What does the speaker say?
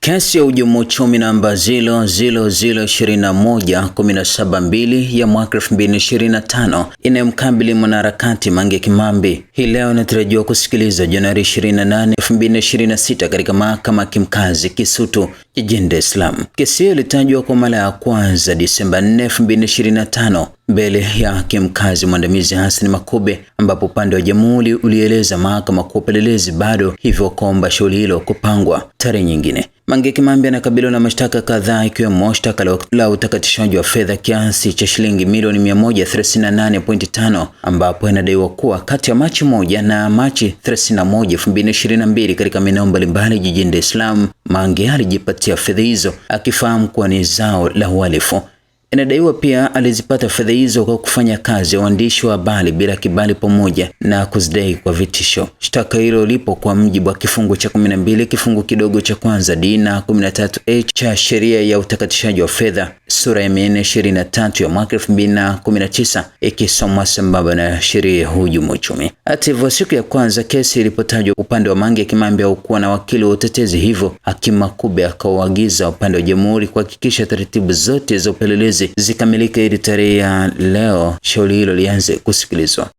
Kesi ya uhujumu uchumi namba 00021-172 ya mwaka 2025 inayomkabili mwanaharakati Mange Kimambi hii leo inatarajiwa kusikilizwa Januari 28, 2026 katika mahakama ya kimkazi Kisutu jijini Dar es Salaam. Kesi hiyo ilitajwa kwa mara ya kwanza Disemba 4, 2025 mbele ya kimkazi mwandamizi Hassan Makube, ambapo upande wa jamhuri ulieleza mahakama kwa upelelezi bado, hivyo kuomba shauri hilo kupangwa tarehe nyingine. Mange Kimambi anakabiliwa na mashtaka kadhaa ikiwemo shtaka la utakatishaji wa fedha kiasi cha shilingi milioni 138.5 ambapo inadaiwa kuwa kati ya Machi 1 na Machi 31, 2022 katika maeneo mbalimbali jijini Dar es Salaam, Mange alijipatia fedha hizo akifahamu kuwa ni zao la uhalifu. Inadaiwa pia alizipata fedha hizo kwa kufanya kazi ya uandishi wa habari bila kibali pamoja na kuzidai kwa vitisho. Shtaka hilo lipo kwa mujibu wa kifungu cha 12 kifungu kidogo cha kwanza D na 13A cha sheria ya utakatishaji wa fedha sura ya 423 ya mwaka 2019 ikisomwa sambamba na sheria ya uhujumu uchumi. Hata hivyo, siku ya kwanza kesi ilipotajwa, upande wa Mange Kimambi haukuwa na wakili wa utetezi, hivyo Hakimu Makube akauagiza upande wa jamhuri kuhakikisha taratibu zote za upelelezi zikamilike ili tarehe ya leo shauri hilo lianze kusikilizwa.